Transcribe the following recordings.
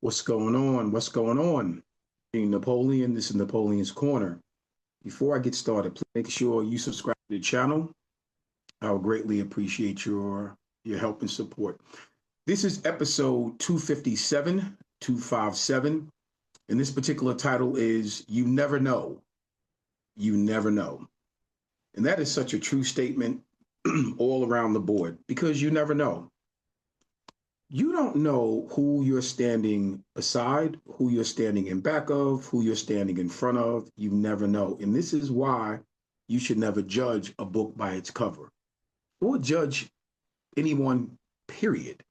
What's going on? What's going on? Being Napoleon, this is Napoleon's Corner. Before I get started, please make sure you subscribe to the channel. I would greatly appreciate your help and support. This is episode 257, 257, and this particular title is You Never Know. You Never Know. And that is such a true statement all around the board because you never know. You don't know who you're standing beside, who you're standing in back of, who you're standing in front of. You never know. And this is why you should never judge a book by its cover or judge anyone, period.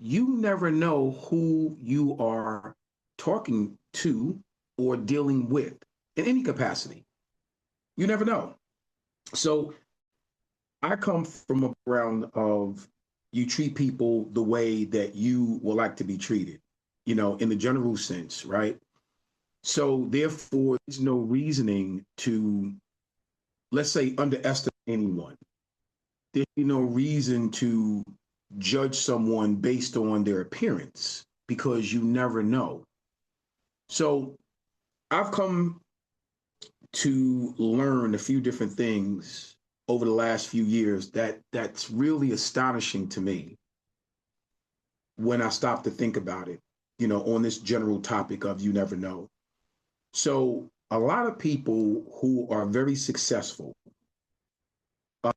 You never know who you are talking to or dealing with in any capacity. You never know. So I come from a background of you treat people the way that you would like to be treated, in the general sense, right? So therefore, there's no reasoning to, let's say, underestimate anyone. There's no reason to judge someone based on their appearance because you never know. So I've come to learn a few different things over the last few years that's really astonishing to me when I stop to think about it, on this general topic of you never know. So a lot of people who are very successful, uh,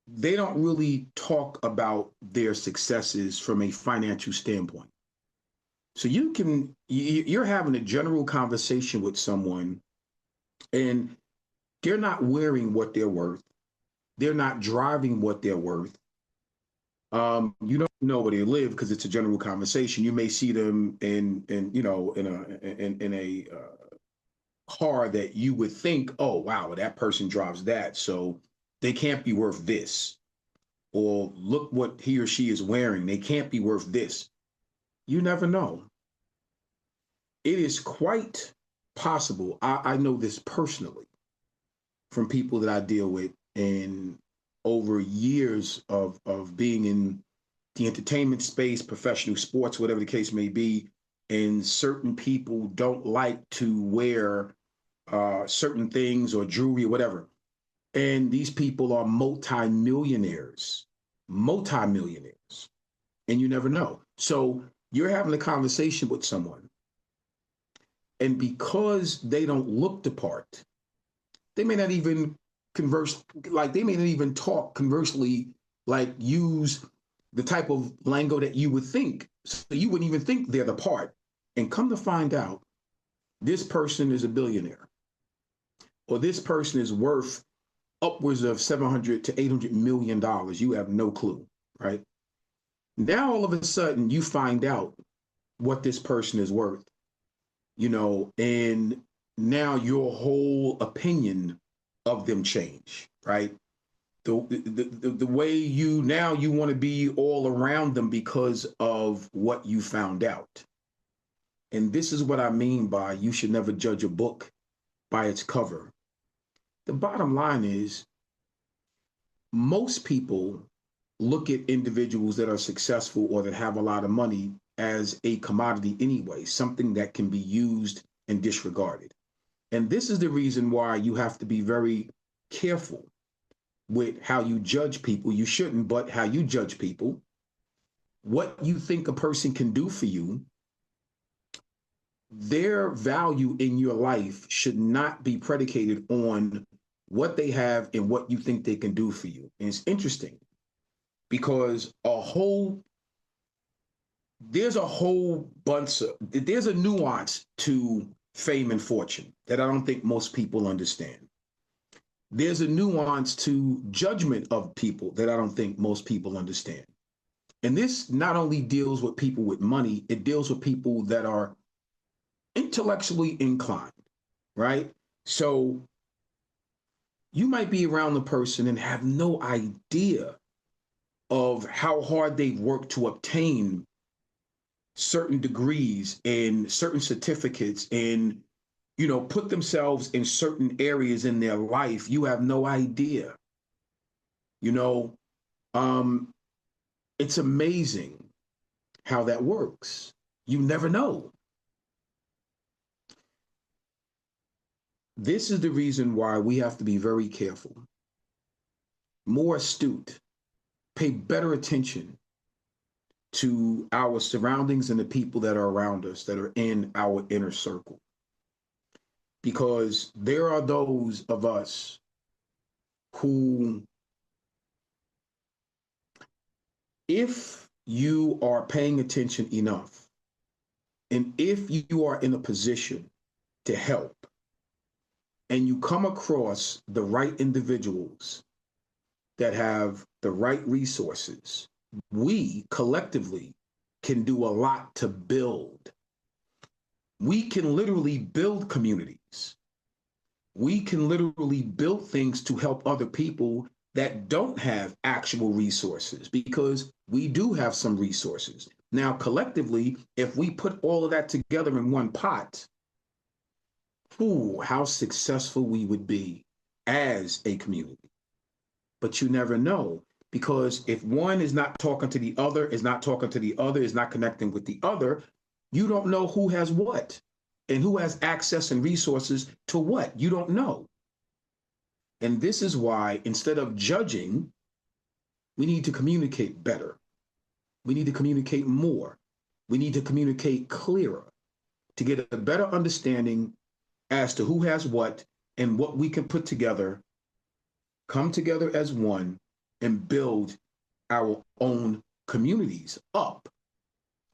they don't really talk about their successes from a financial standpoint. So you're having a general conversation with someone and they're not wearing what they're worth. They're not driving what they're worth. You don't know where they live because it's a general conversation. You may see them in a car that you would think, oh wow, that person drives that, so they can't be worth this. Or look what he or she is wearing. They can't be worth this. You never know. It is quite possible. I know this personally from people that I deal with and over years of being in the entertainment space, professional sports, whatever the case may be. And certain people don't like to wear certain things or jewelry or whatever. And these people are multimillionaires, multimillionaires, and you never know. So you're having a conversation with someone, and because they don't look the part, they may not even converse, like they may not even talk conversely, like use the type of lingo that you would think. So you wouldn't even think they're the part. And come to find out, this person is a billionaire, or this person is worth upwards of 700 to $800 million. You have no clue, right? Now, all of a sudden, you find out what this person is worth, and now your whole opinion of them change, right? The way you want to be all around them because of what you found out. And this is what I mean by you should never judge a book by its cover. The bottom line is most people look at individuals that are successful or that have a lot of money as a commodity anyway, something that can be used and disregarded. And this is the reason why you have to be very careful with how you judge people. You shouldn't, but how you judge people, what you think a person can do for you, their value in your life should not be predicated on what they have and what you think they can do for you. And it's interesting because there's a whole bunch of, there's a nuance to fame and fortune that I don't think most people understand. There's a nuance to judgment of people that I don't think most people understand. And this not only deals with people with money, it deals with people that are intellectually inclined, right? So you might be around the person and have no idea of how hard they've worked to obtain certain degrees and certain certificates and put themselves in certain areas in their life. You have no idea. You know, it's amazing how that works. You never know. This is the reason why we have to be very careful, more astute, pay better attention to our surroundings and the people that are around us, that are in our inner circle. Because there are those of us who, if you are paying attention enough, and if you are in a position to help, and you come across the right individuals that have the right resources, we collectively can do a lot to build. We can literally build communities. We can literally build things to help other people that don't have actual resources, because we do have some resources. Now, collectively, if we put all of that together in one pot, ooh, how successful we would be as a community. But you never know, because if one is not talking to the other, is not talking to the other, is not connecting with the other, you don't know who has what and who has access and resources to what. You don't know. And this is why, instead of judging, we need to communicate better. We need to communicate more. We need to communicate clearer to get a better understanding as to who has what and what we can put together, come together as one, and build our own communities up.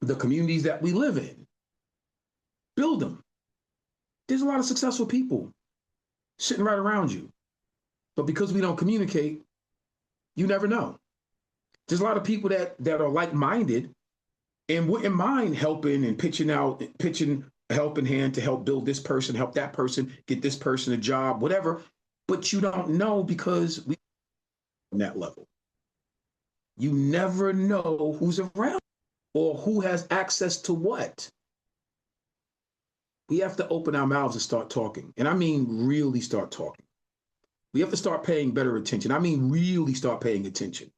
The communities that we live in, build them. There's a lot of successful people sitting right around you. But because we don't communicate, you never know. There's a lot of people that are like-minded and wouldn't mind helping and pitching a helping hand to help build this person, help that person, get this person a job, whatever. But you don't know, because we on that level. You never know who's around or who has access to what. We have to open our mouths and start talking. And I mean really start talking. We have to start paying better attention. I mean really start paying attention,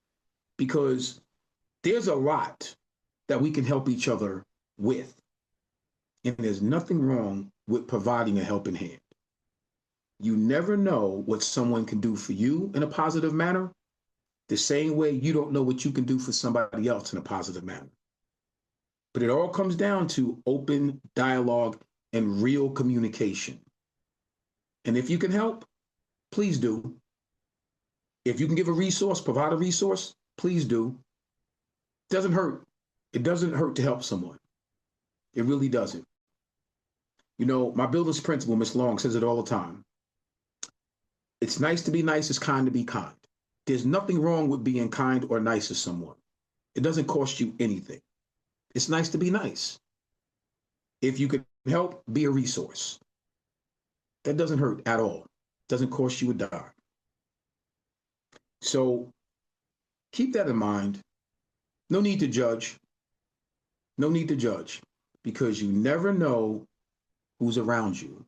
because there's a lot that we can help each other with. And there's nothing wrong with providing a helping hand. You never know what someone can do for you in a positive manner, the same way you don't know what you can do for somebody else in a positive manner. But it all comes down to open dialogue and real communication. And if you can help, please do. If you can give a resource, provide a resource, please do. It doesn't hurt. It doesn't hurt to help someone. It really doesn't. You know, my business principal, Miss Long, says it all the time. It's nice to be nice, it's kind to be kind. There's nothing wrong with being kind or nice to someone. It doesn't cost you anything. It's nice to be nice. If you can help, be a resource. That doesn't hurt at all. It doesn't cost you a dime. So keep that in mind. No need to judge. No need to judge, because you never know who's around you,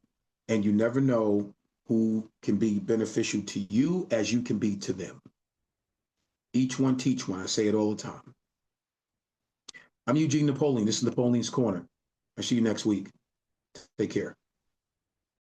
and you never know who can be beneficial to you as you can be to them. Each one teach one. I say it all the time. I'm Eugene Napoleon. This is Napoleon's Corner. I'll see you next week. Take care.